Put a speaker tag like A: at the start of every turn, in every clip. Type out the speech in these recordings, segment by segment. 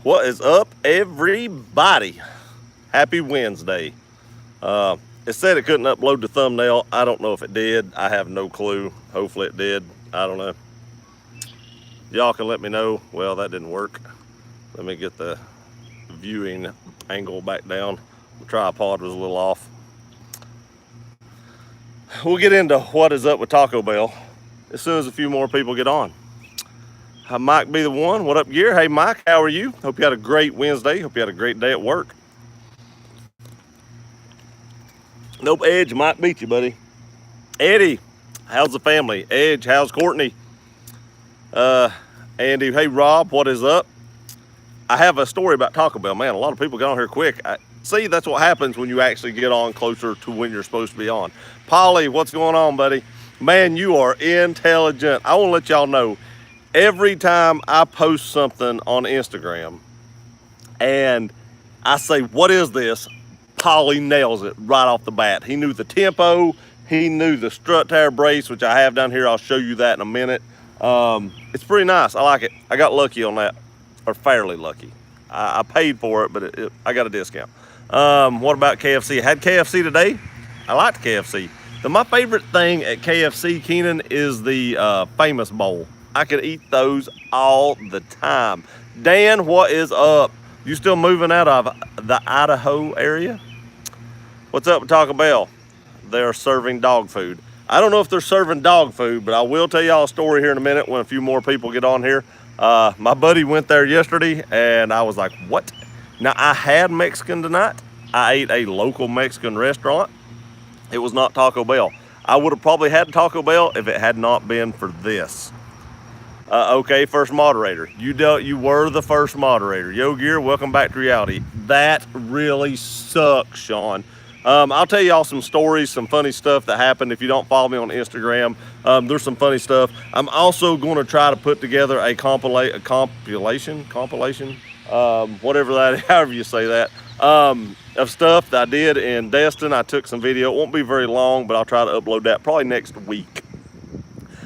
A: What is up, everybody? Happy Wednesday. It said it couldn't upload the thumbnail. I don't know if it did. I have no clue. Hopefully it did. I don't know. Y'all can let me know. Well, that didn't work. Let me get the viewing angle back down. The tripod was a little off. We'll get into what is up with Taco Bell as soon as a few more people get on. Mike be the one. What up, Gear? Hey, Mike, how are you? Hope you had a great Wednesday. Hope you had a great day at work. Nope, Edge might beat you, buddy. Eddie, how's the family? Edge, how's Courtney? Andy, hey, Rob, what is up? I have a story about Taco Bell. Man, a lot of people got on here quick. See, that's what happens when you actually get on closer to when you're supposed to be on. Polly, what's going on, buddy? Man, you are intelligent. I want to let y'all know, every time I post something on Instagram and I say, what is this? Polly nails it right off the bat. He knew the tempo. He knew the strut tire brace, which I have down here. I'll show you that in a minute. It's pretty nice. I like it. I got lucky on that, or fairly lucky. I paid for it, but I got a discount. What about KFC? I had KFC today. I liked KFC. My favorite thing at KFC, Keenan, is the famous bowl. I could eat those all the time. Dan, what is up? You still moving out of the Idaho area? What's up with Taco Bell? They're serving dog food. I don't know if they're serving dog food, but I will tell y'all a story here in a minute when a few more people get on here. My buddy went there yesterday, and I was like, what? Now, I had Mexican tonight. I ate a local Mexican restaurant. It was not Taco Bell. I would have probably had Taco Bell if it had not been for this. Okay, first moderator. You were the first moderator. Yo Gear, welcome back to reality. That really sucks, Sean. I'll tell y'all some stories, some funny stuff that happened. If you don't follow me on Instagram, there's some funny stuff. I'm also going to try to put together a compilation, whatever that, however you say that, of stuff that I did in Destin. I took some video. It won't be very long, but I'll try to upload that probably next week.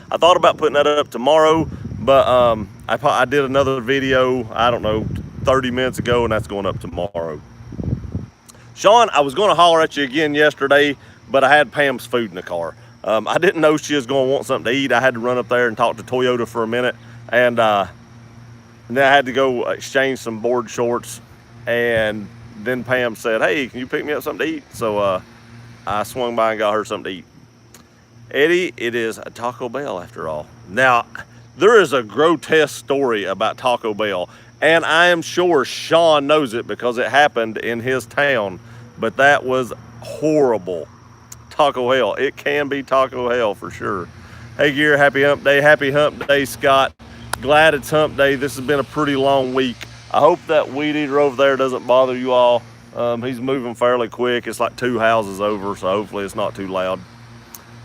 A: I thought about putting that up tomorrow, but I did another video, I don't know, 30 minutes ago, and that's going up tomorrow. Sean, I was going to holler at you again yesterday, but I had Pam's food in the car. I didn't know she was going to want something to eat. I had to run up there and talk to Toyota for a minute, and then I had to go exchange some board shorts, and then Pam said, hey, can you pick me up something to eat? So I swung by and got her something to eat. Eddie, it is a Taco Bell after all. Now, there is a grotesque story about Taco Bell, and I am sure Sean knows it because it happened in his town, but that was horrible. Taco hell. It can be taco hell for sure. Hey, Gear, happy hump day. Happy hump day, Scott. Glad it's hump day. This has been a pretty long week. I hope that weed eater over there doesn't bother you all. He's moving fairly quick. It's like 2 houses over, so hopefully it's not too loud.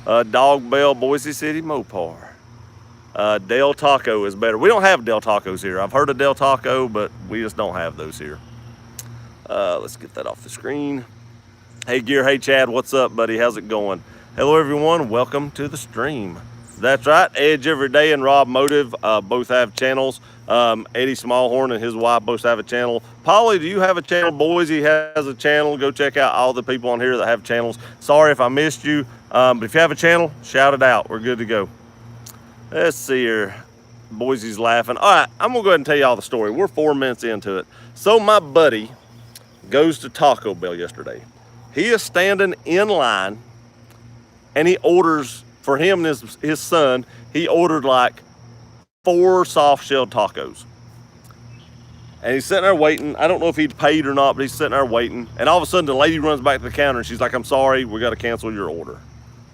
A: Dog Bell, Boise City, Mopar. Del Taco is better. We don't have Del Tacos here. I've heard of Del Taco, but we just don't have those here. Let's get that off the screen. Hey, Gear. Hey, Chad. What's up, buddy? How's it going? Hello, everyone. Welcome to the stream. That's right. Edge Every Day and Rob Motive both have channels. Eddie Smallhorn and his wife both have a channel. Polly, do you have a channel? Boise has a channel. Go check out all the people on here that have channels. Sorry if I missed you, but if you have a channel, shout it out. We're good to go. Let's see here. Boise's laughing. All right, I'm going to go ahead and tell you all the story. We're 4 minutes into it. So my buddy goes to Taco Bell yesterday. He is standing in line, and he orders, for him and his son, he ordered like 4 soft-shell tacos. And he's sitting there waiting. I don't know if he'd paid or not, but he's sitting there waiting. And all of a sudden, the lady runs back to the counter, and she's like, I'm sorry, we got to cancel your order.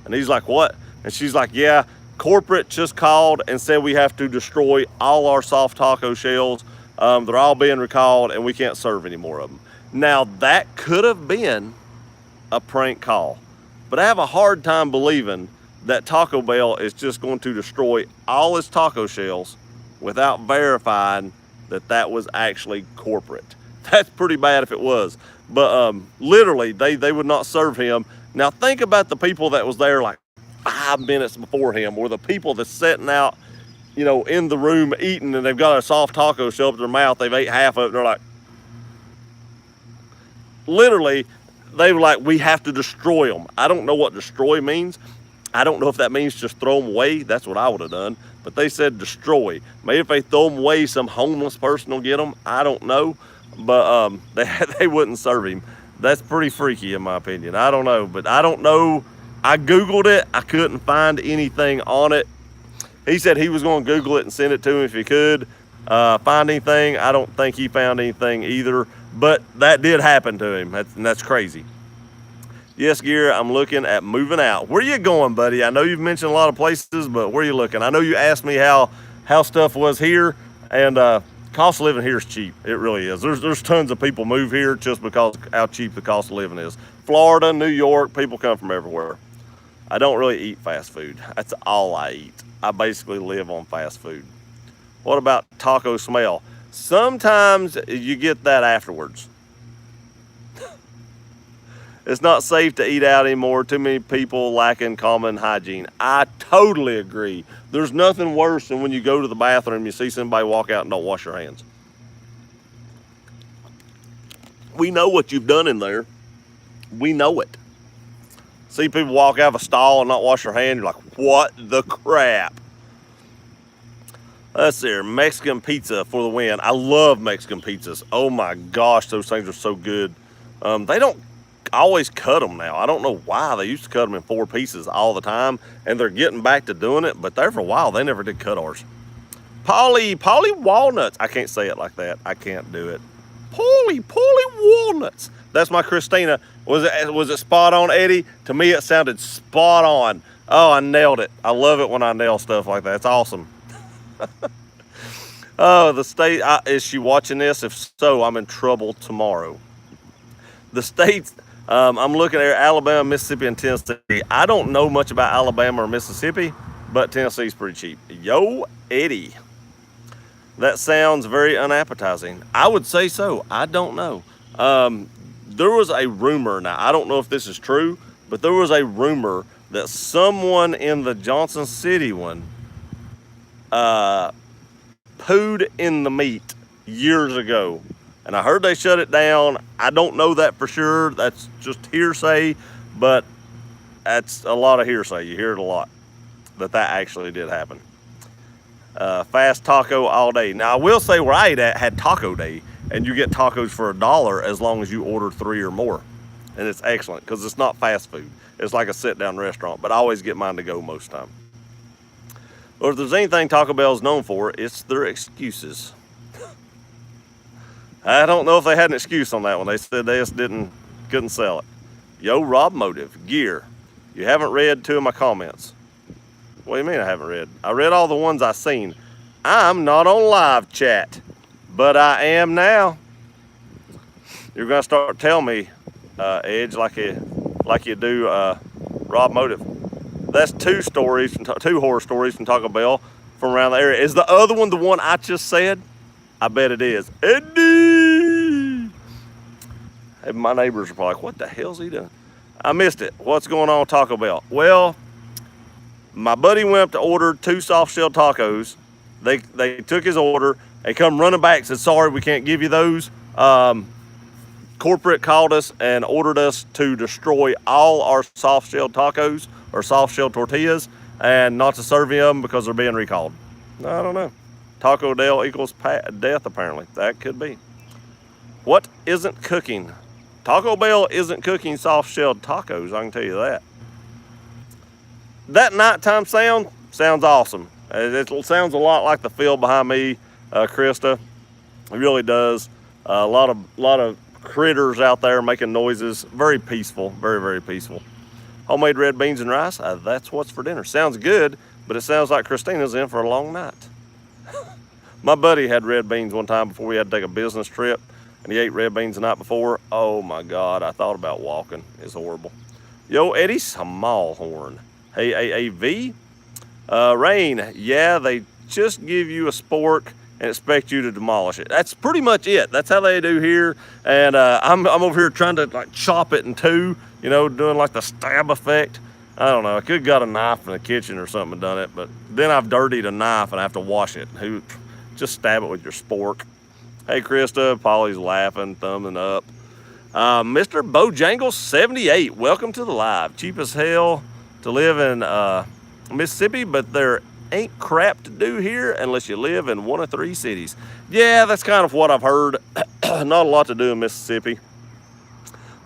A: And he's like, what? And she's like, yeah, corporate just called and said we have to destroy all our soft taco shells. They're all being recalled, and we can't serve any more of them. Now, that could have been a prank call, but I have a hard time believing that Taco Bell is just going to destroy all its taco shells without verifying that that was actually corporate. That's pretty bad if it was. But literally, they would not serve him. Now, think about the people that was there like 5 minutes before him, or the people that's sitting out you know, in the room eating, and they've got a soft taco show up to their mouth. They've ate half of it. And they're like, literally, they were like, we have to destroy them. I don't know what destroy means. I don't know if that means just throw them away. That's what I would have done. But they said destroy. Maybe if they throw them away, some homeless person will get them. I don't know. But they wouldn't serve him. That's pretty freaky in my opinion. I don't know. But I don't know. I Googled it. I couldn't find anything on it. He said he was going to Google it and send it to him if he could find anything. I don't think he found anything either. But that did happen to him. That's crazy. Yes, Gear, I'm looking at moving out. Where you going, buddy? I know you've mentioned a lot of places, but where are you looking? I know you asked me how stuff was here, and cost of living here is cheap. It really is. There's tons of people move here just because how cheap the cost of living is. Florida, New York, people come from everywhere. I don't really eat fast food. That's all I eat. I basically live on fast food. What about taco smell? Sometimes you get that afterwards. It's not safe to eat out anymore. Too many people lacking common hygiene. I totally agree. There's nothing worse than when you go to the bathroom and you see somebody walk out and don't wash their hands. We know what you've done in there. We know it. See people walk out of a stall and not wash their hands. You're like, what the crap? Let's see here. Mexican pizza for the win. I love Mexican pizzas. Oh my gosh, those things are so good. They don't always cut them now. I don't know why. They used to cut them in 4 pieces all the time, and they're getting back to doing it, but there for a while they never did cut ours. Polly walnuts. I can't say it like that. I can't do it. Polly walnuts. That's my Christina. Was it spot on, Eddie? To me it sounded spot on. Oh, I nailed it. I love it when I nail stuff like that. It's awesome. Oh, the state, is she watching this? If so, I'm in trouble tomorrow. The states, I'm looking at Alabama, Mississippi, and Tennessee. I don't know much about Alabama or Mississippi, but Tennessee's pretty cheap. Yo, Eddie. That sounds very unappetizing. I would say so. I don't know. There was a rumor, now I don't know if this is true, but there was a rumor that someone in the Johnson City one pooed in the meat years ago. And I heard they shut it down. I don't know that for sure. That's just hearsay, but that's a lot of hearsay. You hear it a lot that actually did happen. Fast taco all day. Now I will say where I ate at had taco day, and you get tacos for $1 as long as you order 3 or more. And it's excellent because it's not fast food. It's like a sit-down restaurant, but I always get mine to go most time. Or if there's anything Taco Bell is known for, it's their excuses. I don't know if they had an excuse on that one. They said they just couldn't sell it. Yo, Rob Motive, Gear. You haven't read 2 of my comments. What do you mean I haven't read? I read all the ones I seen. I'm not on live chat, but I am now. You're gonna start telling me, Edge, like you do, Rob Motive. That's 2 horror stories from Taco Bell from around the area. Is the other one the one I just said? I bet it is. Eddie! And my neighbors are probably like, what the hell's he doing? I missed it. What's going on with Taco Bell? Well, my buddy went up to order 2 soft shell tacos. They took his order. They come running back and said, sorry, we can't give you those. Corporate called us and ordered us to destroy all our soft shell tacos or soft shell tortillas and not to serve them because they're being recalled. I don't know. Taco Bell equals death, apparently. That could be. What isn't cooking? Taco Bell isn't cooking soft-shelled tacos, I can tell you that. That nighttime sound sounds awesome. It sounds a lot like the field behind me, Krista. It really does. A lot of critters out there making noises. Very peaceful, very, very peaceful. Homemade red beans and rice, that's what's for dinner. Sounds good, but it sounds like Christina's in for a long night. My buddy had red beans one time before we had to take a business trip, and he ate red beans the night before. Oh my God, I thought about walking. It's horrible. Yo, Eddie Smallhorn. Hey, AAV. Rain, yeah, they just give you a spork and expect you to demolish it. That's pretty much it. That's how they do here. And I'm over here trying to like chop it in 2, you know, doing like the stab effect. I don't know. I could have got a knife in the kitchen or something and done it, but then I've dirtied a knife and I have to wash it. Just stab it with your spork. Hey, Krista, Polly's laughing, thumbing up. Mr. Bojangles 78, welcome to the live. Cheap as hell to live in Mississippi, but there ain't crap to do here unless you live in one of 3 cities. Yeah, that's kind of what I've heard. Not a lot to do in Mississippi,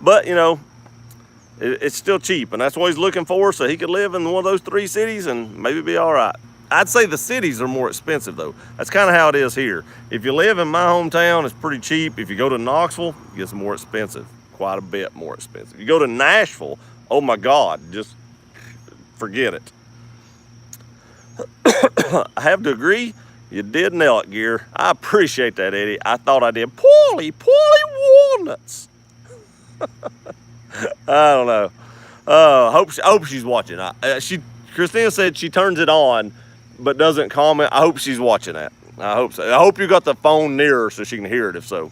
A: but you know, it's still cheap, and that's what he's looking for, so he could live in one of those 3 cities and maybe be all right. I'd say the cities are more expensive, though. That's kind of how it is here. If you live in my hometown, it's pretty cheap. If you go to Knoxville, it gets more expensive, quite a bit more expensive. You go to Nashville, oh my God, just forget it. I have to agree, you did nail it, Gear. I appreciate that, Eddie. I thought I did poorly walnuts. I don't know. Hope she's watching. Christina said she turns it on, but doesn't comment. I hope she's watching that. I hope so. I hope you got the phone near her so she can hear it. If so,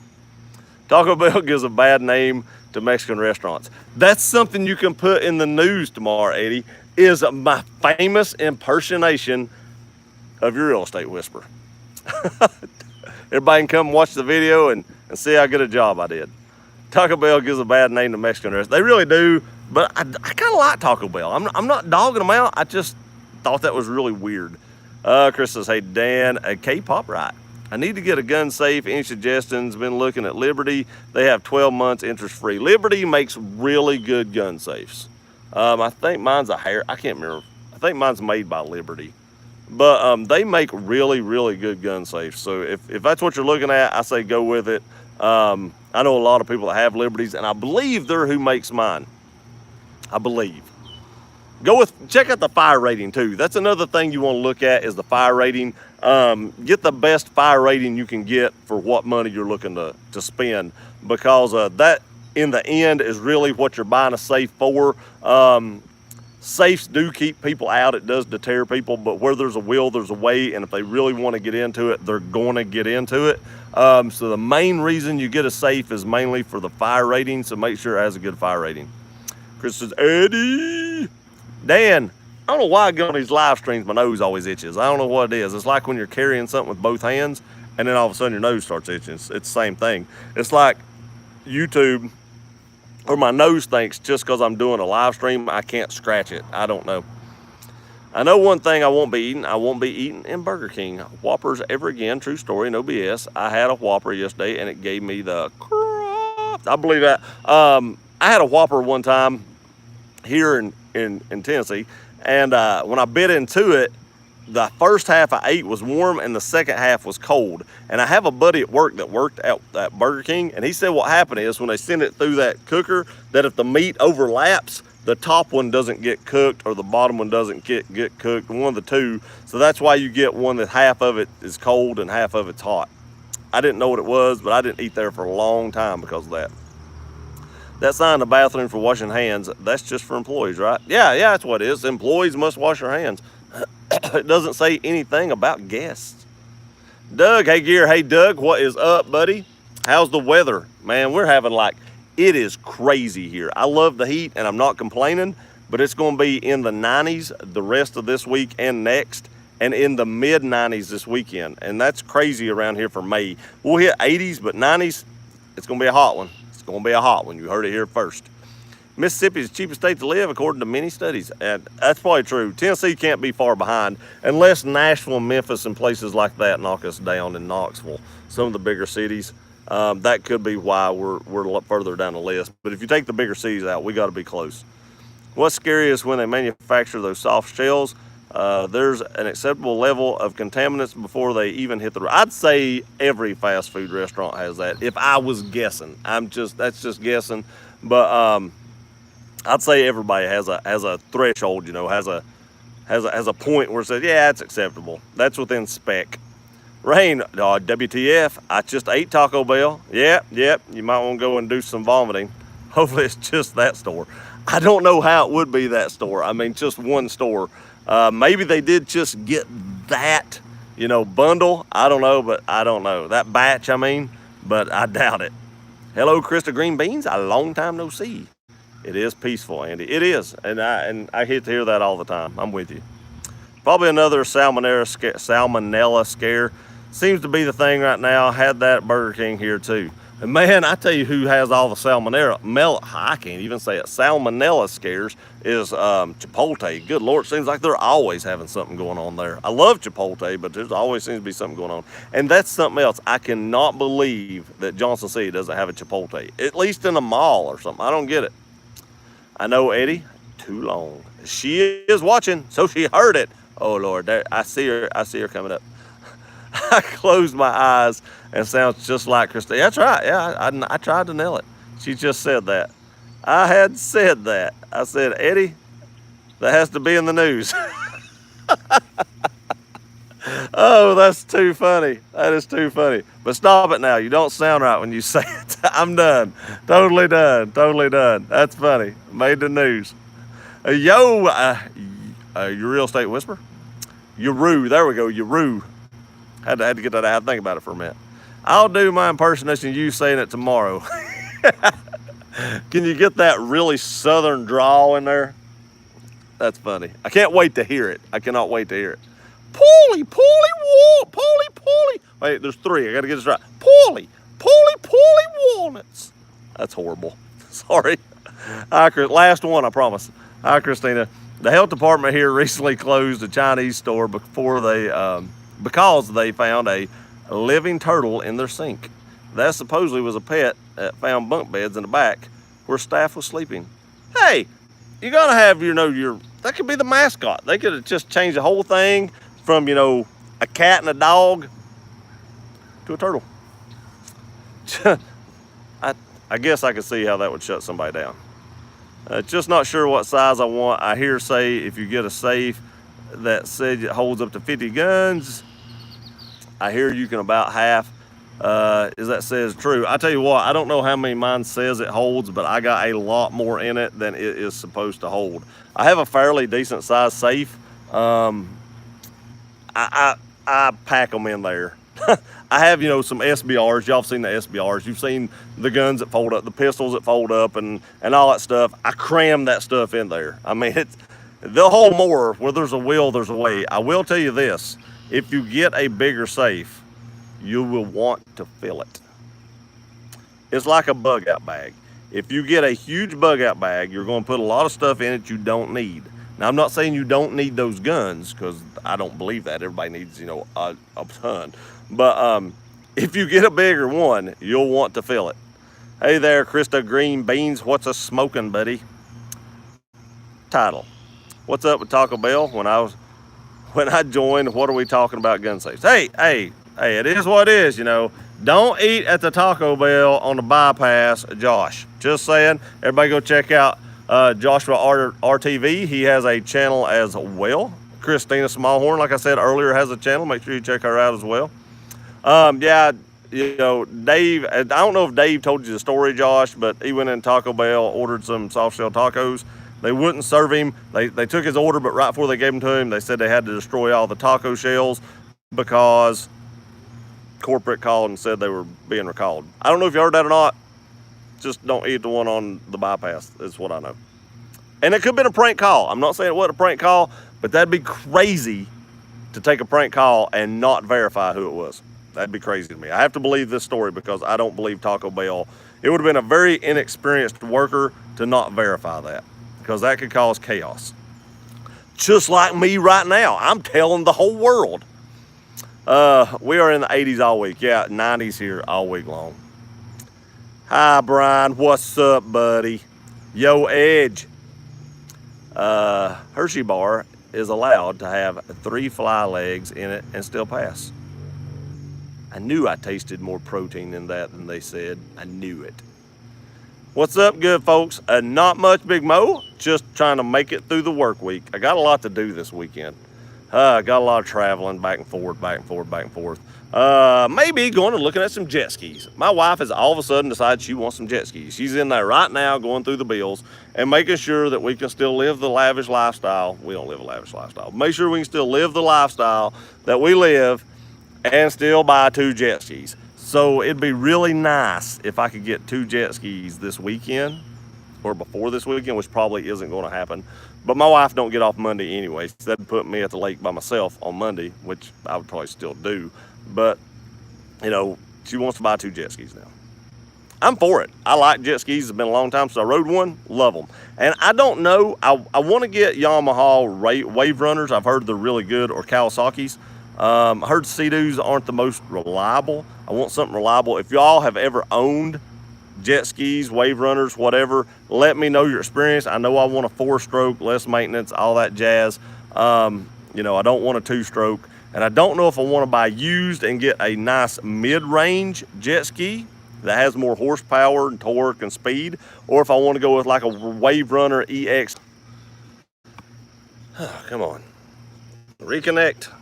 A: Taco Bell gives a bad name to Mexican restaurants. That's something you can put in the news tomorrow, Eddie. Is my famous impersonation of your real estate whisperer. Everybody can come watch the video and see how good a job I did. Taco Bell gives a bad name to Mexican restaurants. They really do, but I kind of like Taco Bell. I'm not dogging them out. I just thought that was really weird. Chris says, hey, Dan, a K-pop right. I need to get a gun safe. Any suggestions? Been looking at Liberty. They have 12 months interest free. Liberty makes really good gun safes. I think mine's I can't remember. I think mine's made by Liberty. But they make really, really good gun safes. So if that's what you're looking at, I say go with it. I know a lot of people that have Liberties, and I believe they're who makes mine. I believe. Check out the fire rating too. That's another thing you want to look at is the fire rating. Get the best fire rating you can get for what money you're looking to spend, because that in the end is really what you're buying a safe for. Safes do keep people out. It does deter people, but where there's a will, there's a way. And if they really want to get into it, they're going to get into it. So the main reason you get a safe is mainly for the fire rating. So make sure it has a good fire rating. Chris says, Eddie, Dan, I don't know why I get on these live streams, my nose always itches. I don't know what it is. It's like when you're carrying something with both hands and then all of a sudden your nose starts itching. It's the same thing. It's like YouTube, or my nose thinks just because I'm doing a live stream, I can't scratch it. I don't know. I know one thing I won't be eating. I won't be eating in Burger King Whoppers ever again. True story, no BS. I had a Whopper yesterday and it gave me the crap. I believe that. I had a Whopper one time here in Tennessee, and when I bit into it, the first half I ate was warm and the second half was cold. And I have a buddy at work that worked at Burger King, and he said what happened is when they send it through that cooker, that if the meat overlaps, the top one doesn't get cooked or the bottom one doesn't get cooked, one of the two. So that's why you get one that half of it is cold and half of it's hot. I didn't know what it was, but I didn't eat there for a long time because of that. That sign in the bathroom for washing hands, that's just for employees, right? Yeah, that's what it is. Employees must wash their hands. It doesn't say anything about guests. Doug, hey Gear, hey Doug, what is up, buddy? How's the weather? Man, we're having it is crazy here. I love the heat and I'm not complaining, but it's going to be in the 90s the rest of this week and next, and in the mid 90s this weekend. And that's crazy around here for May. We'll hit 80s, but 90s, it's going to be a hot one. It's going to be a hot one. You heard it here first. Mississippi is the cheapest state to live according to many studies, and that's probably true. Tennessee can't be far behind unless Nashville, Memphis, and places like that knock us down in Knoxville, some of the bigger cities. That could be why we're a lot further down the list. But if you take the bigger cities out, we got to be close. What's scary is when they manufacture those soft shells, there's an acceptable level of contaminants before they even hit the road. I'd say every fast food restaurant has that. If I was guessing, that's just guessing. But I'd say everybody has a threshold, has a point where it says, yeah, it's acceptable. That's within spec. Rain, WTF, I just ate Taco Bell. Yep, you might want to go and do some vomiting. Hopefully it's just that store. I don't know how it would be that store. I mean, just one store. Maybe they did just get that, bundle. I don't know, but I don't know. That batch, but I doubt it. Hello, Krista Green Beans. A long time no see. It is peaceful, Andy. It is, and I hate to hear that all the time. I'm with you. Probably another salmonella scare. Seems to be the thing right now. Had that at Burger King here too. And man, I tell you who has all the I can't even say it. Salmonella scares is Chipotle. Good Lord, seems like they're always having something going on there. I love Chipotle, but there's always seems to be something going on. And that's something else. I cannot believe that Johnson City doesn't have a Chipotle, at least in a mall or something. I don't get it. I know Eddie, too long. She is watching, so she heard it. Oh Lord, there, I see her coming up. I closed my eyes and sounds just like Christine. That's right. Yeah, I tried to nail it. She just said that. I had said that. I said, Eddie, that has to be in the news. Oh, that's too funny. That is too funny. But stop it now. You don't sound right when you say it. I'm done. Totally done. Totally done. That's funny. Made the news. Your real estate whisper? Yuru. There we go. Yuru. Had to get that out. Think about it for a minute. I'll do my impersonation of you saying it tomorrow. Can you get that really southern drawl in there? That's funny. I can't wait to hear it. I cannot wait to hear it. Polly. Wait, there's three. I got to get this right. Polly walnuts. That's horrible. Sorry. Last one, I promise. Hi, Christina. The health department here recently closed a Chinese store because they found a living turtle in their sink. That supposedly was a pet that found bunk beds in the back where staff was sleeping. Hey, you gotta have that could be the mascot. They could have just changed the whole thing from a cat and a dog to a turtle. I guess I could see how that would shut somebody down. Just not sure what size I want. I hear say if you get a safe that said it holds up to 50 guns, I hear you can about half. Is that says true? I tell you what, I don't know how many mine says it holds, but I got a lot more in it than it is supposed to hold. I have a fairly decent sized safe. I pack them in there. I have, some SBRs. Y'all have seen the SBRs. You've seen the guns that fold up, the pistols that fold up, and all that stuff. I cram that stuff in there. I mean, they'll hold more. Where there's a will, there's a way. I will tell you this. If you get a bigger safe, you will want to fill it. It's like a bug out bag. If you get a huge bug out bag, you're going to put a lot of stuff in it you don't need. Now, I'm not saying you don't need those guns, because I don't believe that. Everybody needs, a ton. But if you get a bigger one, you'll want to fill it. Hey there, Krista Green Beans. What's a smoking, buddy? Title. What's up with Taco Bell? When I joined, what are we talking about gun safes? Hey, it is what it is, Don't eat at the Taco Bell on the bypass, Josh. Just saying. Everybody go check out Joshua RTV. He has a channel as well. Christina Smallhorn, like I said earlier, has a channel. Make sure you check her out as well. Dave, I don't know if Dave told you the story, Josh, but he went in Taco Bell, ordered some soft shell tacos. They wouldn't serve him. They took his order, but right before they gave them to him, they said they had to destroy all the taco shells because corporate called and said they were being recalled. I don't know if you heard that or not. Just don't eat the one on the bypass, is what I know. And it could have been a prank call. I'm not saying it wasn't a prank call, but that'd be crazy to take a prank call and not verify who it was. That'd be crazy to me. I have to believe this story because I don't believe Taco Bell. It would have been a very inexperienced worker to not verify that, because that could cause chaos. Just like me right now. I'm telling the whole world. We are in the 80s all week. Yeah, 90s here all week long. Hi, Brian. What's up, buddy? Yo, Edge. Hershey bar is allowed to have 3 fly legs in it and still pass. I knew I tasted more protein in that than they said. I knew it. What's up, good folks? Not much, Big Mo. Just trying to make it through the work week. I got a lot to do this weekend. I got a lot of traveling back and forth. Maybe going and looking at some jet skis. My wife has all of a sudden decided she wants some jet skis. She's in there right now going through the bills and making sure that we can still live the lavish lifestyle. We don't live a lavish lifestyle. Make sure we can still live the lifestyle that we live and still buy 2 jet skis. So it'd be really nice if I could get 2 jet skis this weekend. or before this weekend, which probably isn't going to happen. But my wife don't get off Monday anyway. So that'd put me at the lake by myself on Monday, which I would probably still do. But, you know, she wants to buy 2 jet skis now. I'm for it. I like jet skis. It's been a long time since I rode one. Love them. And I don't know. I want to get Yamaha Wave Runners. I've heard they're really good, or Kawasaki's. I heard Sea-Doos aren't the most reliable. I want something reliable. If y'all have ever owned jet skis, Wave Runners, whatever, let me know your experience. I know I want a 4-stroke, less maintenance, all that jazz. You know, I don't want a 2-stroke. And I don't know if I want to buy used and get a nice mid-range jet ski that has more horsepower and torque and speed, or if I want to go with like a Wave Runner EX. Come on. Reconnect.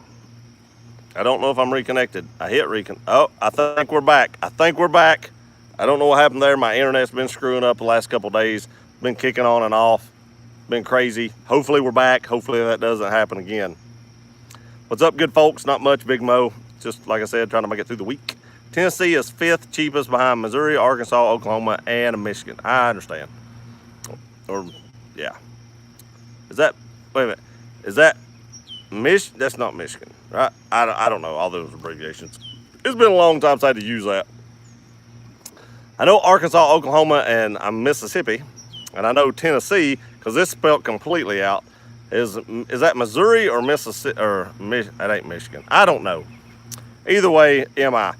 A: I don't know if I'm reconnected. I hit reconnect. Oh, I think we're back. I think we're back. I don't know what happened there. My internet's been screwing up the last couple days. Been kicking on and off. Been crazy. Hopefully we're back. Hopefully that doesn't happen again. What's up, good folks? Not much, Big Mo. Just like I said, trying to make it through the week. Tennessee is 5th cheapest behind Missouri, Arkansas, Oklahoma, and Michigan. I understand. Or, yeah. Is that, wait a minute. Is that that's not Michigan, right? I don't know all those abbreviations. It's been a long time since I had to use that. I know Arkansas, Oklahoma, and Mississippi. And I know Tennessee, because it's spelled completely out. Is that Missouri or Mississippi, or that ain't Michigan? I don't know. Either way, MI.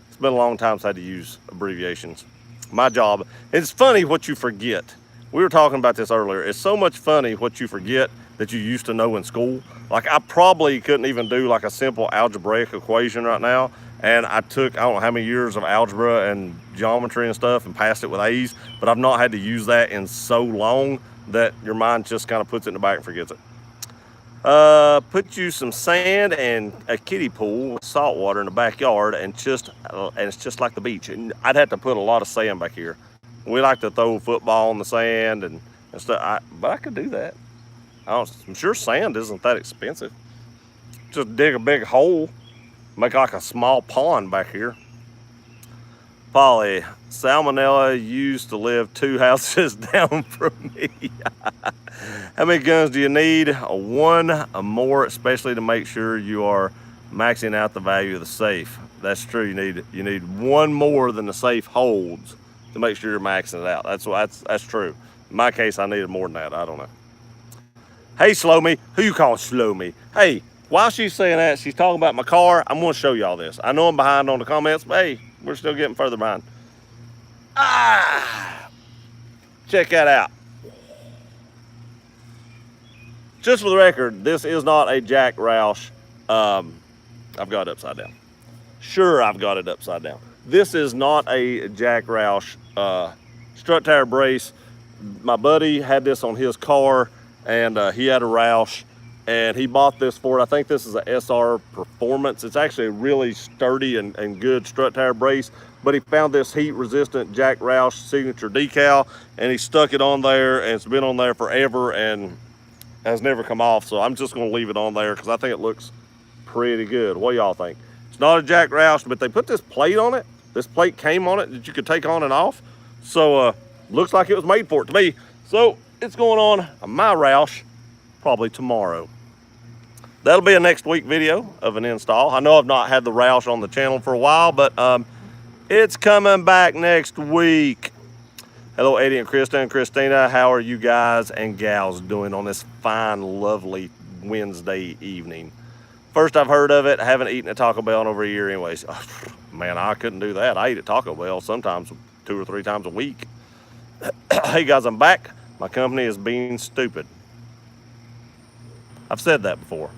A: It's been a long time since I had to use abbreviations. My job. It's funny what you forget. We were talking about this earlier. It's so much funny what you forget that you used to know in school. Like, I probably couldn't even do like a simple algebraic equation right now. And I took, I don't know how many years of algebra and geometry and stuff and passed it with A's, but I've not had to use that in so long that your mind just kind of puts it in the back and forgets it. Put you some sand and a kiddie pool with salt water in the backyard, and it's just like the beach. And I'd have to put a lot of sand back here. We like to throw football in the sand and stuff, but I could do that. I'm sure sand isn't that expensive. Just dig a big hole, make like a small pond back here. Polly, Salmonella used to live 2 houses down from me. How many guns do you need? One or more, especially to make sure you are maxing out the value of the safe. That's true. You need one more than the safe holds to make sure you're maxing it out. That's true. In my case, I needed more than that. I don't know. Hey, Slow Me. Who you calling Slow Me? Hey, while she's saying that, she's talking about my car. I'm going to show y'all this. I know I'm behind on the comments, but hey, we're still getting further behind. Check that out. Just for the record, this is not a Jack Roush. I've got it upside down. Sure, I've got it upside down. This is not a Jack Roush strut tire brace. My buddy had this on his car, and he had a Roush, and he bought this for it. I think this is a SR Performance. It's actually a really sturdy and good strut tire brace, but he found this heat-resistant Jack Roush signature decal, and he stuck it on there, and it's been on there forever and has never come off. So I'm just going to leave it on there because I think it looks pretty good. What do y'all think? It's not a Jack Roush, but they put this plate on it. This plate came on it that you could take on and off. So looks like it was made for it to me. So it's going on my Roush probably tomorrow. That'll be a next week video of an install. I know I've not had the Roush on the channel for a while, but it's coming back next week. Hello, Eddie and Krista and Christina. How are you guys and gals doing on this fine, lovely Wednesday evening? First I've heard of it. I haven't eaten at Taco Bell in over a year anyways. Oh, man, I couldn't do that. I eat at Taco Bell sometimes 2 or 3 times a week. Hey guys, I'm back. My company is being stupid. I've said that before.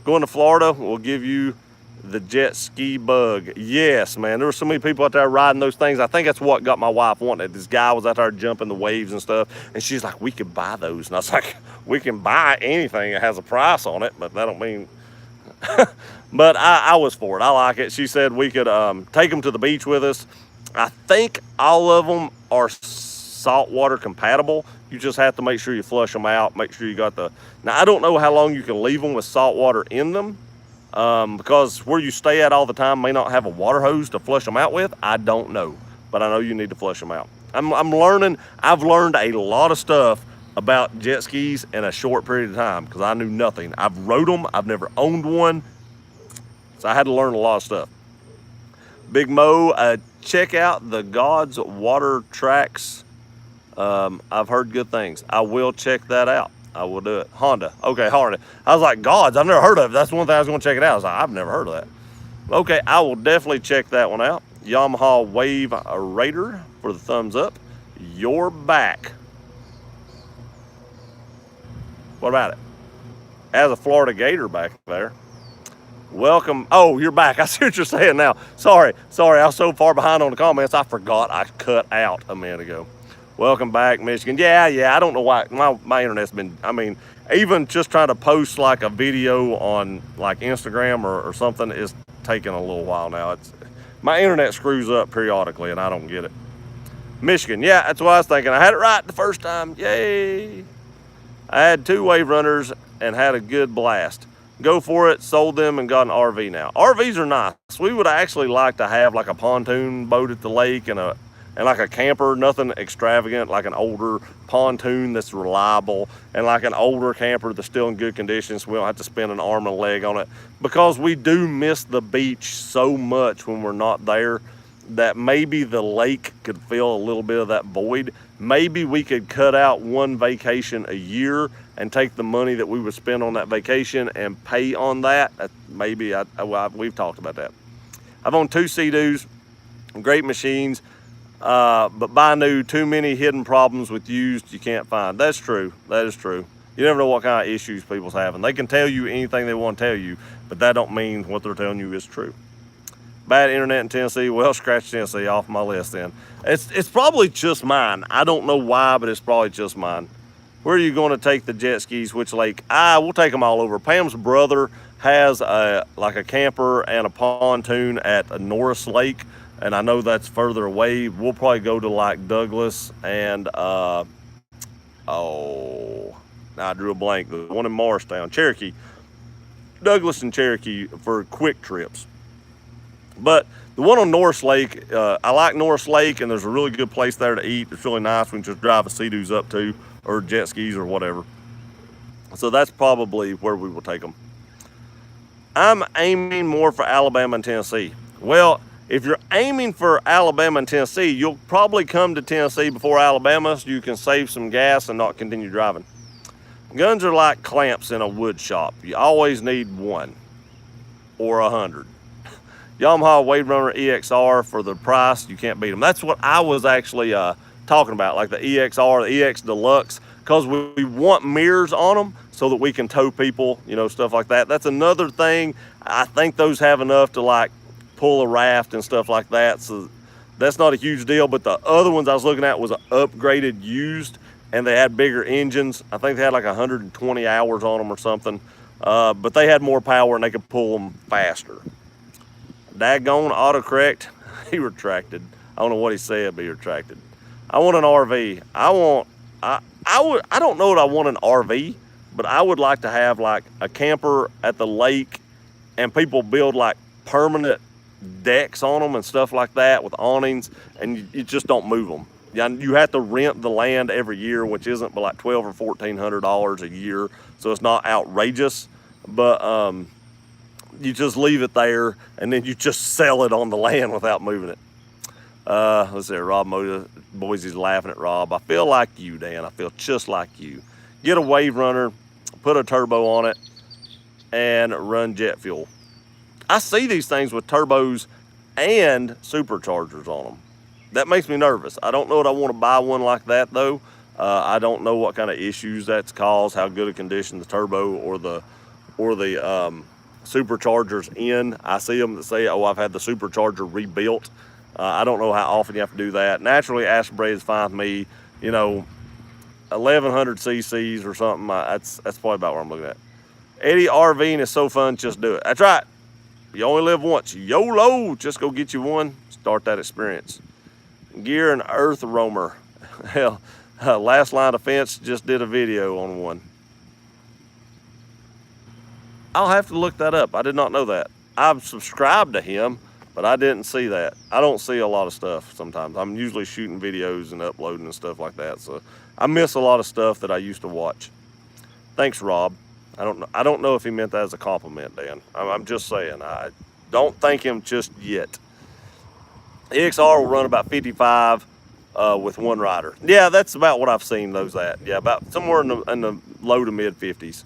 A: Going to Florida will give you the jet ski bug. Yes, man. There were so many people out there riding those things. I think that's what got my wife wanting it. This guy was out there jumping the waves and stuff, and she's like, we could buy those. And I was like, we can buy anything that has a price on it, but that don't mean... But I was for it. I like it. She said we could take them to the beach with us. I think all of them are saltwater compatible. You just have to make sure you flush them out, make sure you got the... Now, I don't know how long you can leave them with salt water in them, because where you stay at all the time may not have a water hose to flush them out with. I don't know, but I know you need to flush them out. I'm learning. I've learned a lot of stuff about jet skis in a short period of time because I knew nothing. I've rode them. I've never owned one, so I had to learn a lot of stuff. Big Mo, check out the God's Water Tracks. I've heard good things. I will check that out. I will do it. Honda. Okay, Honda. I was like, God's, I've never heard of it. That's one thing I was going to check it out. I was like, I've never heard of that. Okay, I will definitely check that one out. Yamaha Wave Raider for the thumbs up. You're back. What about it? As a Florida Gator back there. Welcome. Oh, you're back. I see what you're saying now. Sorry. I was so far behind on the comments, I forgot I cut out a minute ago. Welcome back, Michigan. Yeah. I don't know why my internet's been, even just trying to post like a video on like Instagram or something is taking a little while now. My internet screws up periodically and I don't get it. Michigan, yeah, that's what I was thinking. I had it right the first time. Yay. I had 2 wave runners and had a good blast. Go for it, sold them, and got an RV now. RVs are nice. We would actually like to have like a pontoon boat at the lake and like a camper, nothing extravagant, like an older pontoon that's reliable, and like an older camper that's still in good condition so we don't have to spend an arm and a leg on it. Because we do miss the beach so much when we're not there that maybe the lake could fill a little bit of that void. Maybe we could cut out one vacation a year and take the money that we would spend on that vacation and pay on that. We've talked about that. I've owned 2 Sea-Doos, great machines, but buy new, too many hidden problems with used you can't find. That's true. That is true. You never know what kind of issues people's having. They can tell you anything they want to tell you, but that don't mean what they're telling you is true. Bad internet in Tennessee. Well, scratch Tennessee off my list then. It's probably just mine. I don't know why, but it's probably just mine. Where are you going to take the jet skis? Which lake? We'll take them all over. Pam's brother has like a camper and a pontoon at Norris Lake, and I know that's further away. We'll probably go to like Douglas and now I drew a blank. The one in Morristown, Cherokee. Douglas and Cherokee for quick trips. But the one on Norris Lake, I like Norris Lake, and there's a really good place there to eat. It's really nice. We can just drive a Sea-Doos up to, or jet skis or whatever. So that's probably where we will take them. I'm aiming more for Alabama and Tennessee. Well, if you're aiming for Alabama and Tennessee, you'll probably come to Tennessee before Alabama so you can save some gas and not continue driving. Guns are like clamps in a wood shop. You always need 1 or 100. Yamaha Wave Runner EXR for the price, you can't beat them. That's what I was actually talking about, like the EXR, the EX Deluxe, because we want mirrors on them so that we can tow people, stuff like that. That's another thing. I think those have enough to like pull a raft and stuff like that. So that's not a huge deal. But the other ones I was looking at was an upgraded used, and they had bigger engines. I think they had like 120 hours on them or something. But they had more power and they could pull them faster. Daggone autocorrect, he retracted. I don't know what he said, but he retracted. I want an RV. I don't know that I want an RV, but I would like to have like a camper at the lake, and people build like permanent decks on them and stuff like that with awnings, and you just don't move them. You have to rent the land every year, which isn't but like $1,200 or $1,400 a year, so it's not outrageous, but you just leave it there, and then you just sell it on the land without moving it. Let's see, Rob Boise's laughing at Rob. I feel like you, Dan. I feel just like you. Get a wave runner, put a turbo on it, and run jet fuel. I see these things with turbos and superchargers on them. That makes me nervous. I don't know that I want to buy one like that, though. I don't know what kind of issues that's caused, how good a condition the turbo or the superchargers in. I see them that say, oh, I've had the supercharger rebuilt. I don't know how often you have to do that. Naturally, Asbury is fine with me. 1,100 cc's or something. That's probably about what I'm looking at. Eddie, RVing is so fun. Just do it. That's right. You only live once. YOLO. Just go get you one. Start that experience. Gear and Earth Roamer. Hell, Last Line of Defense just did a video on one. I'll have to look that up. I did not know that. I've subscribed to him, but I didn't see that. I don't see a lot of stuff sometimes. I'm usually shooting videos and uploading and stuff like that, so I miss a lot of stuff that I used to watch. Thanks, Rob. I don't know if he meant that as a compliment, Dan. I'm just saying. I don't thank him just yet. EXR will run about 55 with one rider. Yeah, that's about what I've seen those at. Yeah, about somewhere in the low to mid 50s.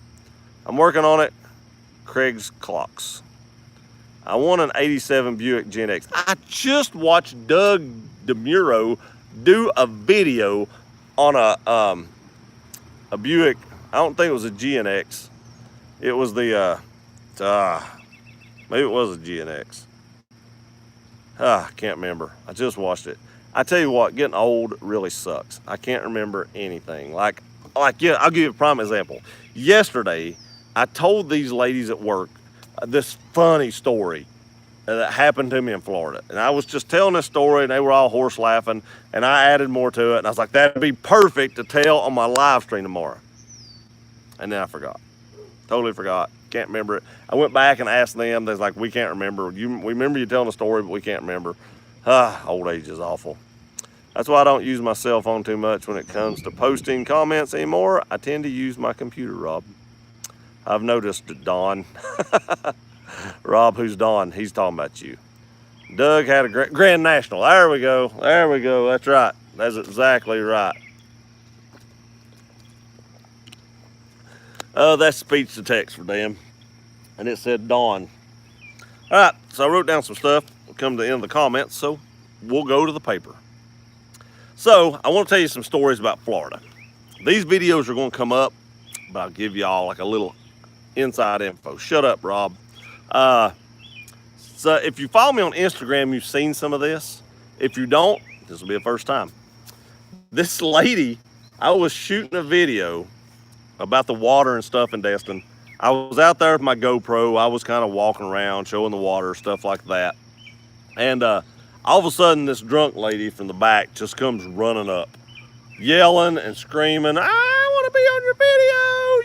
A: I'm working on it. Craig's Clocks. I want an 87 Buick Gen X. I just watched Doug DeMuro do a video on a Buick. I don't think it was a Gen X. It was the maybe it was a Gen X. I can't remember. I just watched it. I tell you what, getting old really sucks. I can't remember anything. Like yeah, I'll give you a prime example. Yesterday, I told these ladies at work this funny story that happened to me in Florida. And I was just telling this story and they were all horse laughing and I added more to it. And I was like, that'd be perfect to tell on my live stream tomorrow. And then I forgot. Totally forgot. Can't remember it. I went back and asked them. They're like, we can't remember. We remember you telling a story, but we can't remember. Old age is awful. That's why I don't use my cell phone too much when it comes to posting comments anymore. I tend to use my computer, Rob. I've noticed Don. Rob, who's Don? He's talking about you. Doug had a Grand National. There we go. There we go. That's right. That's exactly right. That's speech to text for them. And it said Dawn. All right, so I wrote down some stuff. We'll come to the end of the comments, so we'll go to the paper. So I want to tell you some stories about Florida. These videos are going to come up, but I'll give y'all like a little inside info. Shut up, Rob. So if you follow me on Instagram, you've seen some of this. If you don't, this will be the first time. This lady, I was shooting a video about the water and stuff in Destin. I was out there with my GoPro. I was kind of walking around, showing the water, stuff like that. And all of a sudden, this drunk lady from the back just comes running up, yelling and screaming, I want to be on your video,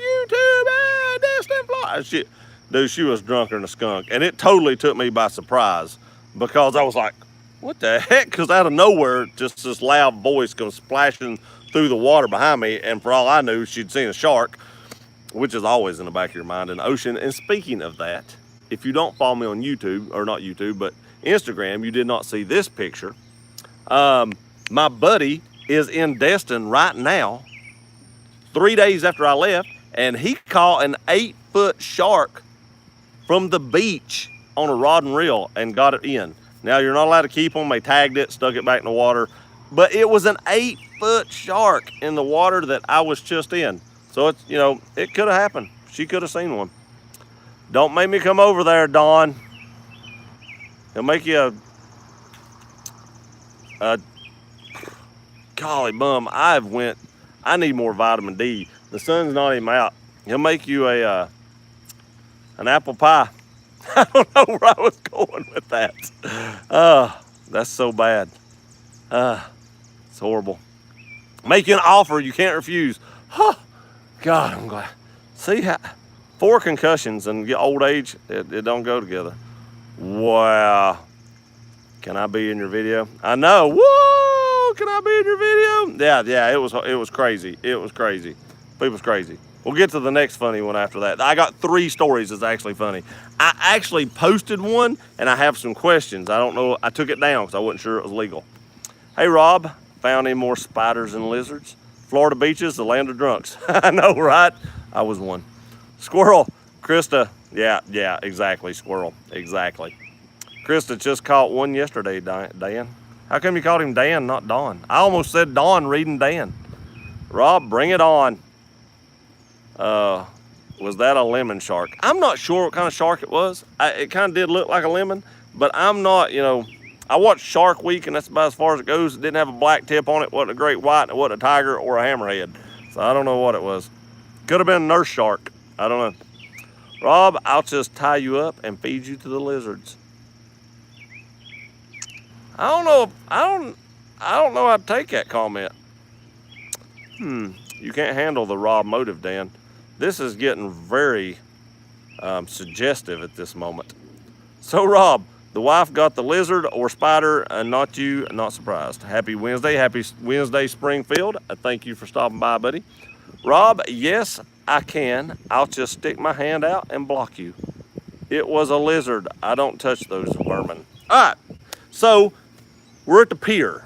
A: YouTube, Destin, Florida. Dude, she was drunker than a skunk. And it totally took me by surprise because I was like, what the heck? Because out of nowhere, just this loud voice comes splashing through the water behind me. And for all I knew, she'd seen a shark, which is always in the back of your mind, in the ocean. And speaking of that, if you don't follow me on YouTube, or not YouTube, but Instagram, you did not see this picture. My buddy is in Destin right now, 3 days after I left, and he caught an 8-foot shark from the beach on a rod and reel and got it in. Now, you're not allowed to keep them. They tagged it, stuck it back in the water, but it was an 8-foot shark in the water that I was just in. So it's, you know, it could have happened. She could have seen one. Don't make me come over there, Dawn. He'll make you a golly bum. I need more vitamin D. The sun's not even out. He'll make you an apple pie. I don't know where I was going with that. That's so bad. It's horrible. Make you an offer you can't refuse. Huh. God, I'm glad. See how 4 concussions and old age, it don't go together. Wow. Can I be in your video? I know. Whoa, can I be in your video? Yeah, it was crazy. It was crazy. People's crazy. We'll get to the next funny one after that. I got 3 stories that's actually funny. I actually posted one and I have some questions. I don't know, I took it down because I wasn't sure it was legal. Hey Rob, found any more spiders and lizards? Florida beaches, the land of drunks. I know, right? I was one. Squirrel, Krista. Yeah, exactly, squirrel, exactly. Krista just caught one yesterday, Dan. How come you called him Dan, not Don? I almost said Don reading Dan. Rob, bring it on. Was that a lemon shark? I'm not sure what kind of shark it was. It kind of did look like a lemon, but I'm not, you know, I watched Shark Week and that's about as far as it goes. It didn't have a black tip on it, wasn't a great white, it wasn't a tiger or a hammerhead. So I don't know what it was. Could have been a nurse shark. I don't know. Rob, I'll just tie you up and feed you to the lizards. I don't know how to take that comment. You can't handle the Rob motive, Dan. This is getting very suggestive at this moment. So Rob, The wife got the lizard or spider, and not you, not surprised. Happy Wednesday, Springfield. Thank you for stopping by, buddy. Rob, yes, I can. I'll just stick my hand out and block you. It was a lizard. I don't touch those vermin. All right, so we're at the pier.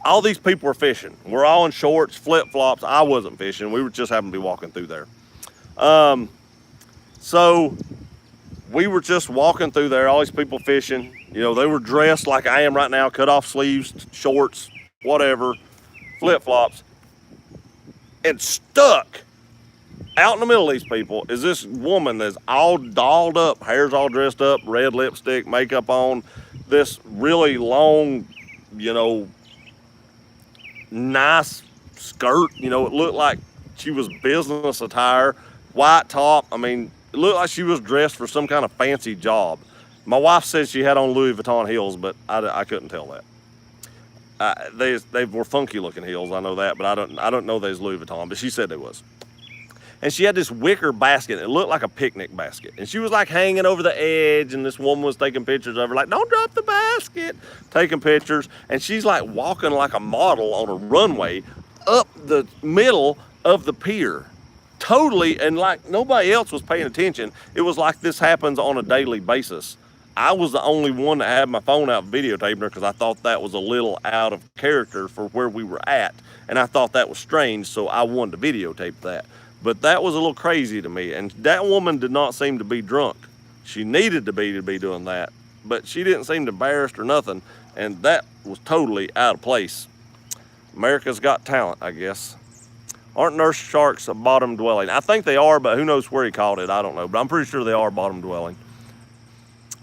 A: All these people were fishing. We're all in shorts, flip-flops. I wasn't fishing. We were just happened to be walking through there. So we were just walking through there, all these people fishing. You know, they were dressed like I am right now, cut off sleeves, shorts, whatever, flip-flops. And stuck out in the middle of these people is this woman that's all dolled up, hair's all dressed up, red lipstick, makeup on, this really long, you know, nice skirt. You know, it looked like she was business attire, white top. I mean, it looked like she was dressed for some kind of fancy job. My wife said she had on Louis Vuitton heels, but I couldn't tell that. They were funky looking heels, I know that, but I don't know they's Louis Vuitton, but she said they was. And she had this wicker basket. It looked like a picnic basket. And she was like hanging over the edge, and this woman was taking pictures of her, like, don't drop the basket, taking pictures. And she's like walking like a model on a runway up the middle of the pier. Totally, and like nobody else was paying attention. It was like this happens on a daily basis. I was the only one that had my phone out videotaping her because I thought that was a little out of character for where we were at. And I thought that was strange, so I wanted to videotape that. But that was a little crazy to me. And that woman did not seem to be drunk. She needed to be doing that, but she didn't seem embarrassed or nothing. And that was totally out of place. America's Got Talent, I guess. Aren't nurse sharks a bottom dwelling? I think they are, but who knows where he caught it? I don't know, but I'm pretty sure they are bottom dwelling.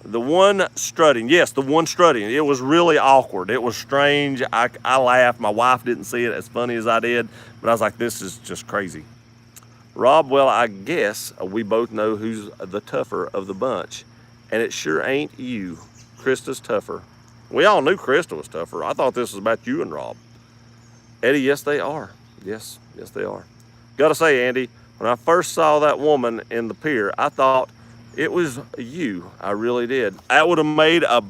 A: The one strutting, yes, the one strutting. It was really awkward. It was strange. I laughed. My wife didn't see it as funny as I did, but I was like, this is just crazy. Rob, well, I guess we both know who's the tougher of the bunch, and it sure ain't you. Krista's tougher. We all knew Krista was tougher. I thought this was about you and Rob. Eddie, yes, they are. Yes, they are. Gotta say, Andy, when I first saw that woman in the pier, I thought it was you. I really did. That would have made a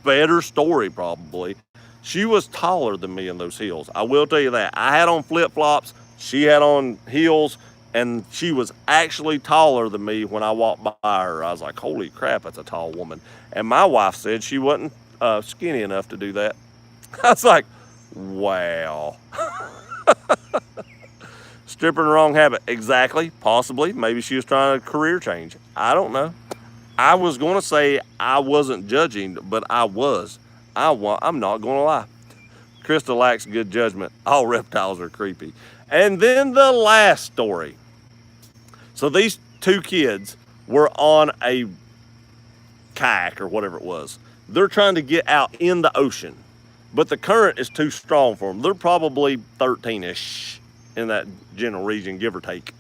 A: better story, probably. She was taller than me in those heels. I will tell you that. I had on flip-flops. She had on heels. And she was actually taller than me when I walked by her. I was like, holy crap, that's a tall woman. And my wife said she wasn't skinny enough to do that. I was like, wow. Stripper in the wrong habit. Exactly, possibly. Maybe she was trying a career change. I don't know. I was going to say I wasn't judging, but I was. I'm not going to lie. Krista lacks good judgment. All reptiles are creepy. And then the last story. So these two kids were on a kayak or whatever it was. They're trying to get out in the ocean, but the current is too strong for them. They're probably 13-ish in that general region, give or take.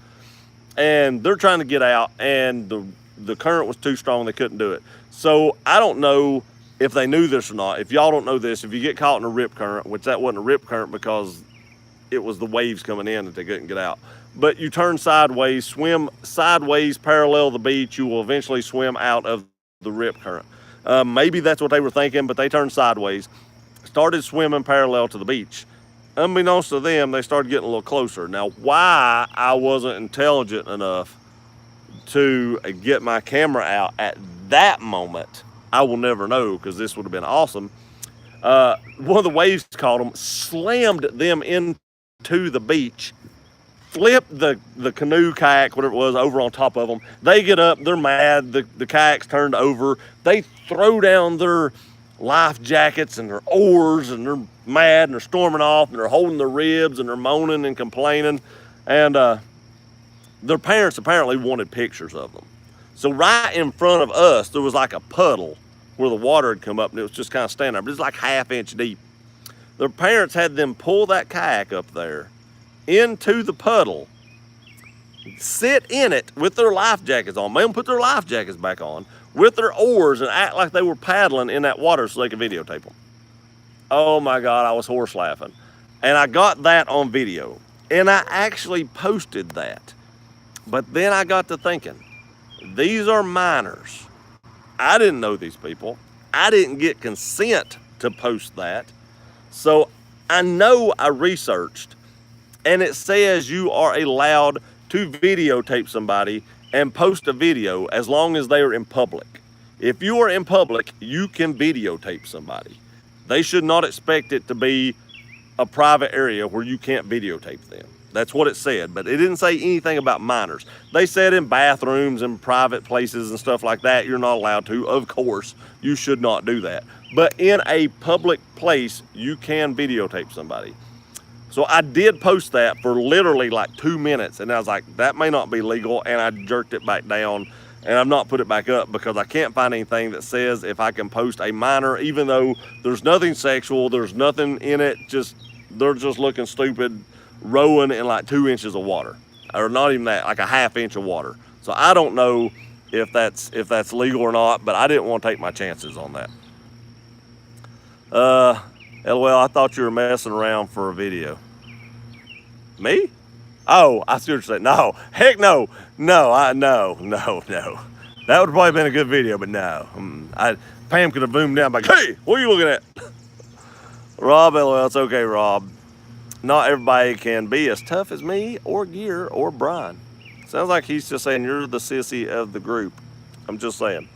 A: And they're trying to get out, and the current was too strong. They couldn't do it. So I don't know if they knew this or not. If y'all don't know this, if you get caught in a rip current, which that wasn't a rip current because it was the waves coming in that they couldn't get out. But you turn sideways, swim sideways, parallel the beach, you will eventually swim out of the rip current. Maybe that's what they were thinking, but they turned sideways, started swimming parallel to the beach. Unbeknownst to them, they started getting a little closer. Now, why I wasn't intelligent enough to get my camera out at that moment, I will never know, because this would have been awesome. One of the waves caught them, slammed them into the beach, flipped the canoe, kayak, whatever it was, over on top of them. They get up, they're mad, the kayak's turned over. They throw down their life jackets and their oars, and they're mad, and they're storming off, and they're holding their ribs, and they're moaning and complaining. And their parents apparently wanted pictures of them. So right in front of us, there was like a puddle where the water had come up, and it was just kind of standing there, but it's like half-inch deep. Their parents had them pull that kayak up there into the puddle, sit in it with their life jackets on, made them put their life jackets back on, with their oars, and act like they were paddling in that water so they could videotape them. Oh my God, I was horse laughing. And I got that on video, and I actually posted that. But then I got to thinking, these are minors. I didn't know these people. I didn't get consent to post that. So I know I researched, and it says you are allowed to videotape somebody and post a video as long as they are in public. If you are in public, you can videotape somebody. They should not expect it to be a private area where you can't videotape them. That's what it said, but it didn't say anything about minors. They said in bathrooms and private places and stuff like that, you're not allowed to. Of course, you should not do that. But in a public place, you can videotape somebody. So I did post that for literally like 2 minutes, and I was like, that may not be legal, and I jerked it back down, and I've not put it back up because I can't find anything that says if I can post a minor, even though there's nothing sexual, there's nothing in it, they're just looking stupid, rowing in like 2 inches of water, or not even that, like a half inch of water. So I don't know if that's legal or not, but I didn't want to take my chances on that. LOL, I thought you were messing around for a video. Me? Oh, I see what you're saying. No, heck no. No. That would have probably been a good video, but no. Pam could have boomed down like, hey, what are you looking at? Rob, LOL, it's okay, Rob. Not everybody can be as tough as me or Gear or Brian. Sounds like he's just saying you're the sissy of the group. I'm just saying.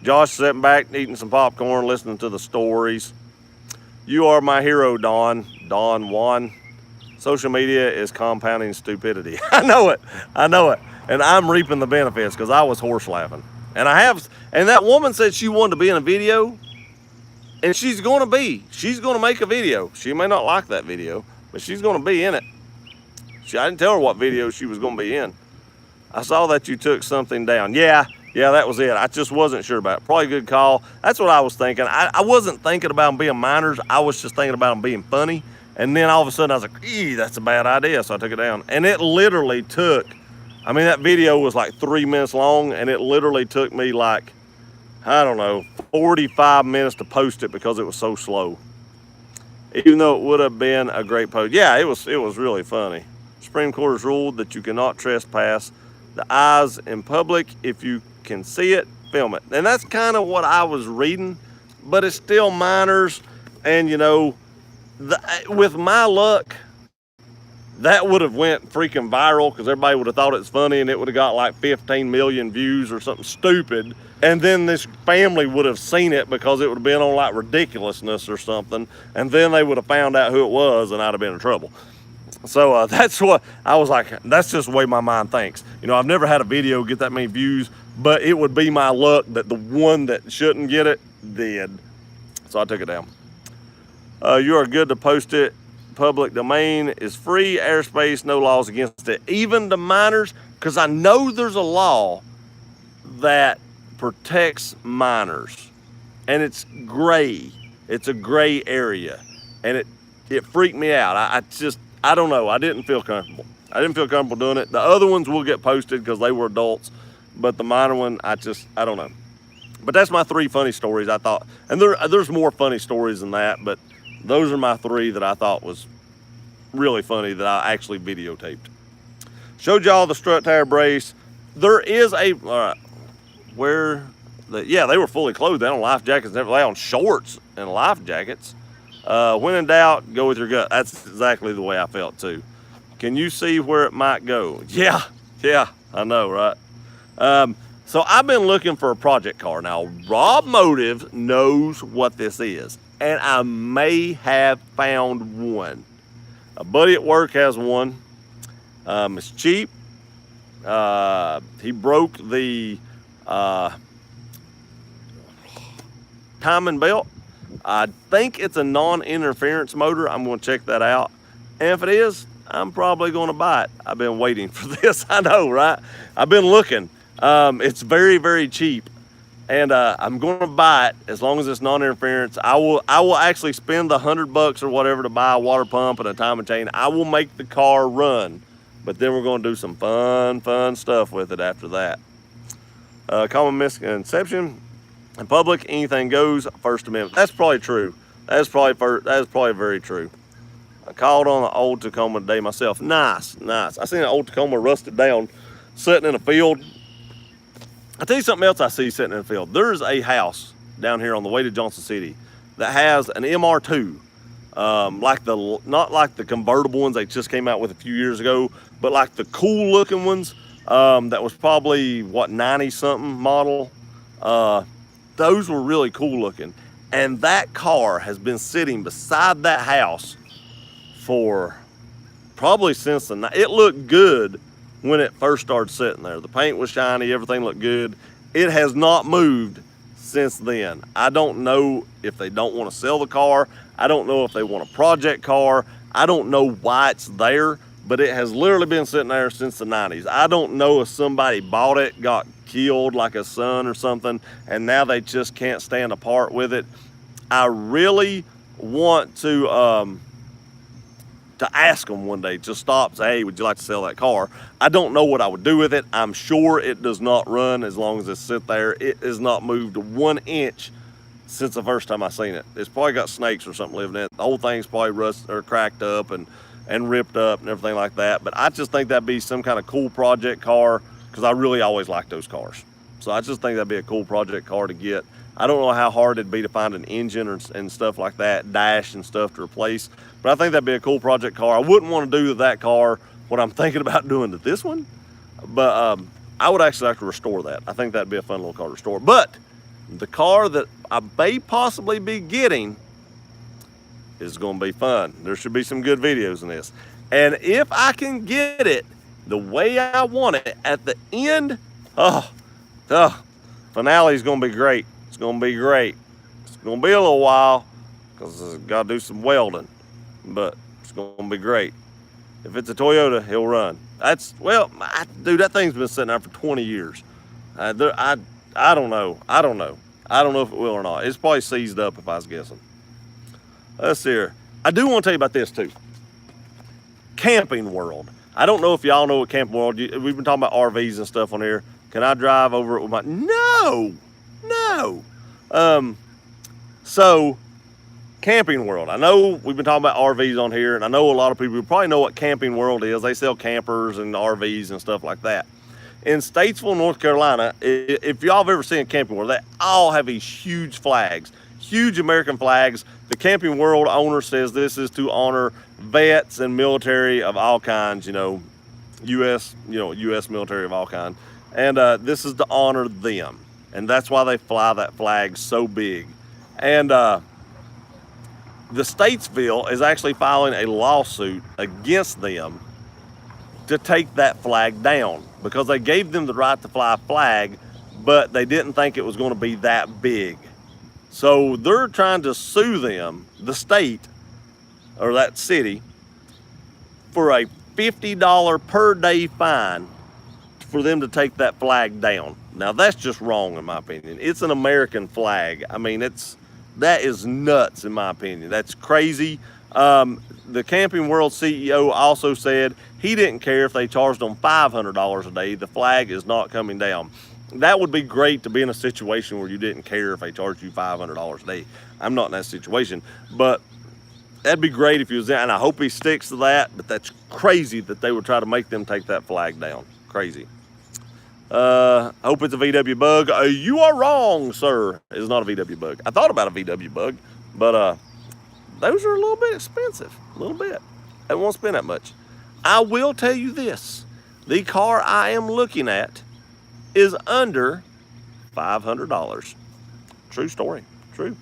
A: Josh sitting back, eating some popcorn, listening to the stories. You are my hero, Don. Don Juan. Social media is compounding stupidity. I know it. And I'm reaping the benefits because I was horse laughing. And that woman said she wanted to be in a video. And she's going to make a video. She may not like that video, but she's going to be in it. I didn't tell her what video she was going to be in. I saw that you took something down. Yeah, that was it. I just wasn't sure about it. Probably a good call. That's what I was thinking. I wasn't thinking about them being minors. I was just thinking about them being funny. And then all of a sudden I was like, that's a bad idea. So I took it down. And it literally took, that video was like 3 minutes long, and it literally took me like, 45 minutes to post it because it was so slow. Even though it would have been a great post. Yeah, it was really funny. Supreme Court has ruled that you cannot trespass the eyes in public. If you can see it, film it. And that's kind of what I was reading, but it's still minors. And with my luck, that would have went freaking viral because everybody would have thought it's funny, and it would have got like 15 million views or something stupid. And then this family would have seen it because it would have been on like ridiculousness or something. And then they would have found out who it was, and I'd have been in trouble. So that's what I was like, that's just the way my mind thinks. I've never had a video get that many views, but it would be my luck that the one that shouldn't get it did. So I took it down. You are good to post it. Public domain is free airspace, no laws against it. Even the minors, because I know there's a law that protects minors, and it's gray. It's a gray area, and it freaked me out. I don't know. I didn't feel comfortable. Doing it. The other ones will get posted because they were adults, but the minor one, I don't know. But that's my 3 funny stories, I thought. And there's more funny stories than that, but those are my 3 that I thought was really funny that I actually videotaped. Showed y'all the strut tire brace. There is they were fully clothed. They on life jackets, they on shorts and life jackets. When in doubt, go with your gut. That's exactly the way I felt too. Can you see where it might go? Yeah, I know, right? So I've been looking for a project car. Now, Rob Motive knows what this is, and I may have found one. A buddy at work has one. It's cheap. He broke the timing belt. I think it's a non-interference motor. I'm going to check that out. And if it is, I'm probably going to buy it. I've been waiting for this. I know, right? I've been looking. It's very, very cheap. And I'm going to buy it as long as it's non-interference. I will actually spend the $100 or whatever to buy a water pump and a timing chain. I will make the car run. But then we're going to do some fun stuff with it after that. Common misconception. In public, anything goes, First Amendment. That's probably true. That's probably very true. I called on an old Tacoma today myself. Nice. I seen an old Tacoma rusted down, sitting in a field. I'll tell you something else I see sitting in a field. There's a house down here on the way to Johnson City that has an MR2, not like the convertible ones they just came out with a few years ago, but like the cool looking ones that was probably, what, 90 something model. Those were really cool looking. And that car has been sitting beside that house for probably since it looked good when it first started sitting there. The paint was shiny, everything looked good. It has not moved since then. I don't know if they don't want to sell the car. I don't know if they want a project car. I don't know why it's there, but it has literally been sitting there since the 90s. I don't know if somebody bought it, got killed like a son or something, and now they just can't stand apart with it. I really want to ask them one day, just stop, say, hey, would you like to sell that car? I don't know what I would do with it. I'm sure it does not run as long as it sits there. It has not moved 1 inch since the first time I seen it. It's probably got snakes or something living in it. The whole thing's probably rust or cracked up and ripped up and everything like that. But I just think that'd be some kind of cool project car, because I really always like those cars. So I just think that'd be a cool project car to get. I don't know how hard it'd be to find an engine and stuff like that, dash and stuff to replace, but I think that'd be a cool project car. I wouldn't want to do to that car what I'm thinking about doing to this one, but I would actually like to restore that. I think that'd be a fun little car to restore. But the car that I may possibly be getting is going to be fun. There should be some good videos in this. And if I can get it the way I want it at the end, finale is going to be great. It's going to be great. It's going to be a little while because I've got to do some welding, but it's going to be great. If it's a Toyota, he'll run. Dude, that thing's been sitting there for 20 years. I don't know. I don't know if it will or not. It's probably seized up if I was guessing. Let's see here. I do want to tell you about this too. Camping World. I don't know if y'all know what Camping World, we've been talking about RVs and stuff on here. Can I drive over it with my, no. So Camping World. I know we've been talking about RVs on here, and I know a lot of people probably know what Camping World is. They sell campers and RVs and stuff like that. In Statesville, North Carolina, if y'all have ever seen Camping World, they all have these huge flags, huge American flags. The Camping World owner says this is to honor vets and military of all kinds, U.S. military of all kinds. And this is to honor them. And that's why they fly that flag so big. And the Statesville is actually filing a lawsuit against them to take that flag down, because they gave them the right to fly a flag, but they didn't think it was going to be that big. So they're trying to sue them, the state, or that city, for a $50 per day fine for them to take that flag down. Now that's just wrong in my opinion. It's an American flag. I mean, that is nuts in my opinion. That's crazy. The Camping World CEO also said he didn't care if they charged them $500 a day. The flag is not coming down. That would be great to be in a situation where you didn't care if they charged you $500 a day. I'm not in that situation, but that'd be great if he was there, and I hope he sticks to that, but that's crazy that they would try to make them take that flag down. Crazy. I hope it's a VW Bug. You are wrong, sir. It's not a VW Bug. I thought about a VW Bug, but those are a little bit expensive. A little bit. They won't spend that much. I will tell you this. The car I am looking at is under $500. True story. True.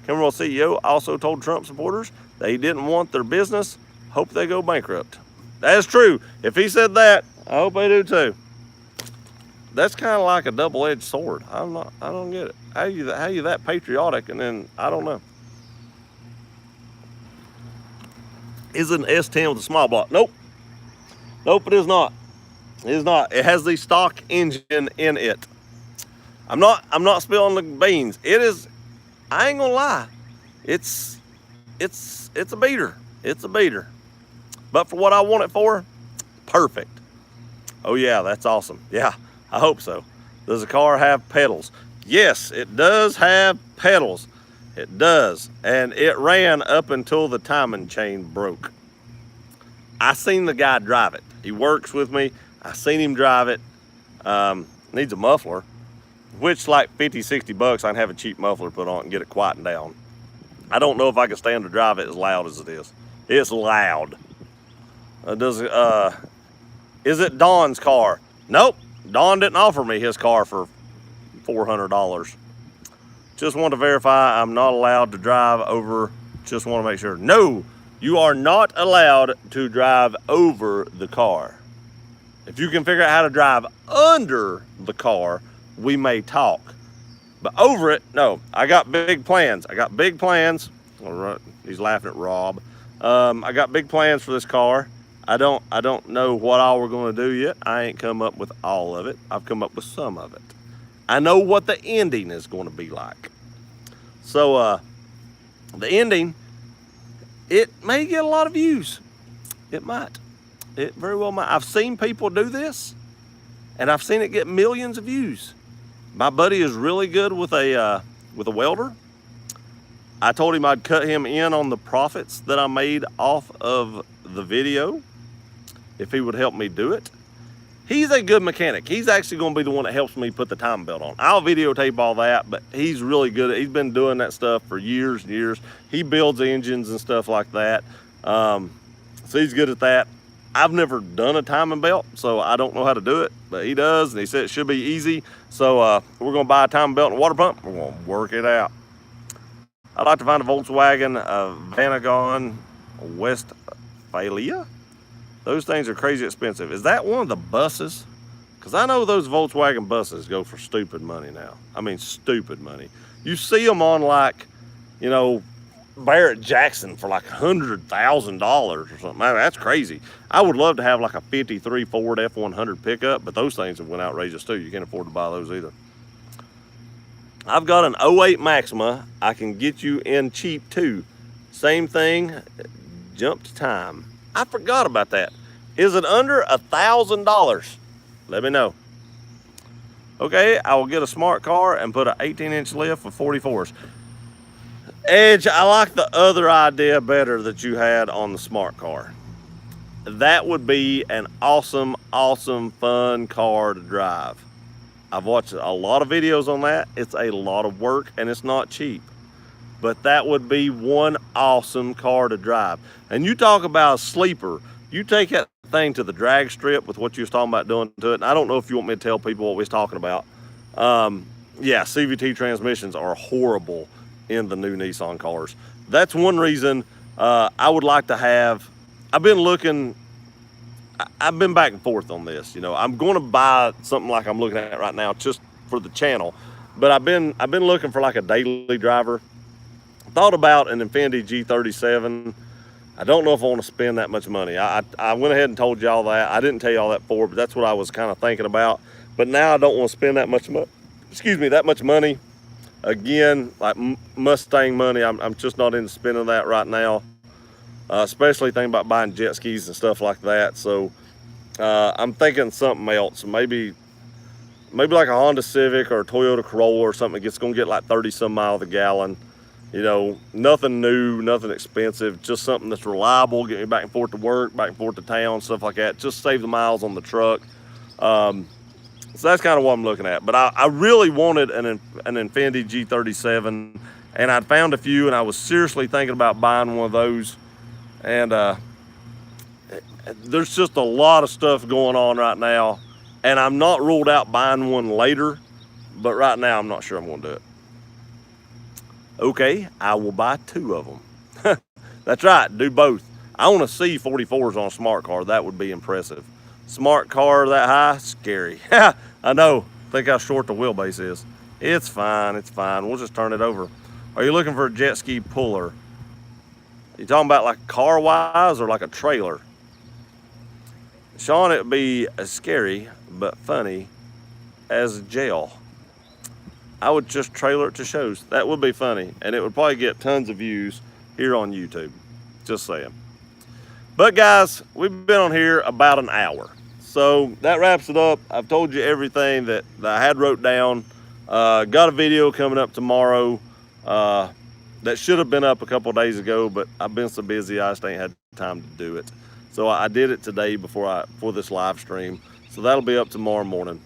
A: Camping World CEO also told Trump supporters they didn't want their business. Hope they go bankrupt. That's true. If he said that, I hope they do too. That's kind of like a double-edged sword. I don't get it. How you that patriotic and then, I don't know. Is it an S10 with a small block? Nope. Nope, it is not. It is not. It has the stock engine in it. I'm not spilling the beans. It is, I ain't gonna lie. It's a beater. It's a beater. But for what I want it for, perfect. Oh yeah, that's awesome. Yeah, I hope so. Does the car have pedals? Yes, it does have pedals. It does. And it ran up until the timing chain broke. I seen the guy drive it. He works with me. I seen him drive it. Needs a muffler. which like 50, 60 bucks, I can have a cheap muffler put on and get it quietened down. I don't know if I can stand to drive it as loud as it is. It's loud. Is it Don's car? Nope. Don didn't offer me his car for $400. Just want to verify I'm not allowed to drive over. Just want to make sure. No, you are not allowed to drive over the car. If you can figure out how to drive under the car, we may talk. But over it, no. I got big plans. I got big plans. All right, he's laughing at Rob. I got big plans for this car. I don't know what all we're going to do yet. I ain't come up with all of it. I've come up with some of it. I know what the ending is going to be like. So the ending, it may get a lot of views. It might. It very well might. I've seen people do this, and I've seen it get millions of views. My buddy is really good with a welder. I told him I'd cut him in on the profits that I made off of the video if he would help me do it. He's a good mechanic. He's actually going to be the one that helps me put the time belt on. I'll videotape all that, but he's really good. He's been doing that stuff for years and years. He builds engines and stuff like that. So he's good at that. I've never done a timing belt, so I don't know how to do it, but he does, and he said it should be easy. So we're going to buy a timing belt and a water pump. We're going to work it out. I'd like to find a Volkswagen Vanagon Westphalia. Those things are crazy expensive. Is that one of the buses? Because I know those Volkswagen buses go for stupid money now. I mean, stupid money. You see them on like, you know, Barrett Jackson for like $100,000 or something. I mean, that's crazy. I would love to have like a 53 Ford F100 pickup, but those things have went outrageous too. You can't afford to buy those either. I've got an 08 Maxima. I can get you in cheap too. Same thing, jumped time. I forgot about that. Is it under $1,000? Let me know. Okay, I will get a smart car and put an 18-inch lift with 44s. Edge, I like the other idea better that you had on the smart car. That would be an awesome, awesome, fun car to drive. I've watched a lot of videos on that. It's a lot of work and it's not cheap. But that would be one awesome car to drive. And you talk about a sleeper. You take that thing to the drag strip with what you was talking about doing to it. And I don't know if you want me to tell people what we was talking about. Yeah, CVT transmissions are horrible in the new Nissan cars. That's one reason I would like to have. I've been back and forth on this. You know, I'm going to buy something like I'm looking at right now just for the channel, but I've been looking for like a daily driver. Thought about an Infiniti G37. I don't know if I want to spend that much money. I went ahead and told y'all that. I didn't tell y'all that before, but that's what I was kind of thinking about. But now I don't want to spend that much money. Again, like Mustang money, I'm just not into spending that right now. Especially thinking about buying jet skis and stuff like that. So I'm thinking something else. Maybe like a Honda Civic or a Toyota Corolla or something. It's gonna get like 30 some miles a gallon. You know, nothing new, nothing expensive, just something that's reliable, get me back and forth to work, back and forth to town, stuff like that. Just save the miles on the truck. So that's kind of what I'm looking at. But I really wanted an Infiniti G37, and I'd found a few, and I was seriously thinking about buying one of those. And there's just a lot of stuff going on right now, and I'm not ruled out buying one later, but right now I'm not sure I'm going to do it. Okay, I will buy 2 of them. That's right, do both. I want to see 44s on a smart car. That would be impressive. Smart car that high, scary. I know. Think how short the wheelbase is. It's fine, it's fine. We'll just turn it over. Are you looking for a jet ski puller? You talking about like car-wise or like a trailer? Sean, it would be as scary but funny as jail. I would just trailer it to shows. That would be funny, and it would probably get tons of views here on YouTube. Just saying. But guys, we've been on here about an hour. So that wraps it up. I've told you everything that I had wrote down. Got a video coming up tomorrow. That should have been up a couple days ago, but I've been so busy I just ain't had time to do it. So I did it today before this live stream. So that'll be up tomorrow morning.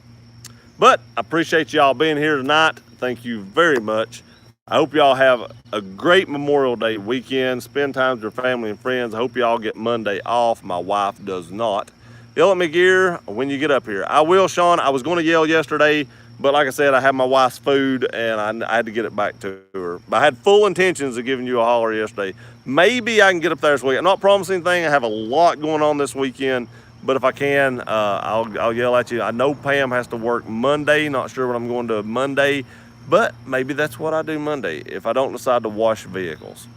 A: But I appreciate y'all being here tonight. Thank you very much. I hope y'all have a great Memorial Day weekend. Spend time with your family and friends. I hope y'all get Monday off. My wife does not. Yell at me, Gear, when you get up here. I will, Sean. I was going to yell yesterday, but like I said, I had my wife's food, and I had to get it back to her. But I had full intentions of giving you a holler yesterday. Maybe I can get up there this week. I'm not promising anything. I have a lot going on this weekend, but if I can, I'll yell at you. I know Pam has to work Monday. Not sure what I'm going to do Monday, but maybe that's what I do Monday if I don't decide to wash vehicles.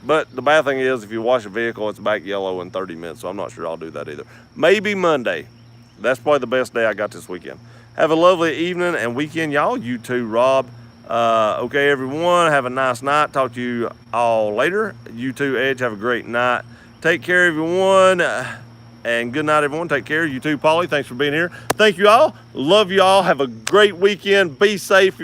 A: But the bad thing is, if you wash a vehicle, it's back yellow in 30 minutes, so I'm not sure I'll do that either. Maybe Monday. That's probably the best day I got this weekend. Have a lovely evening and weekend, y'all. You too, Rob. Okay, everyone, have a nice night. Talk to you all later. You too, Edge. Have a great night. Take care, everyone. And good night, everyone. Take care. You too, Polly. Thanks for being here. Thank you all. Love you all. Have a great weekend. Be safe.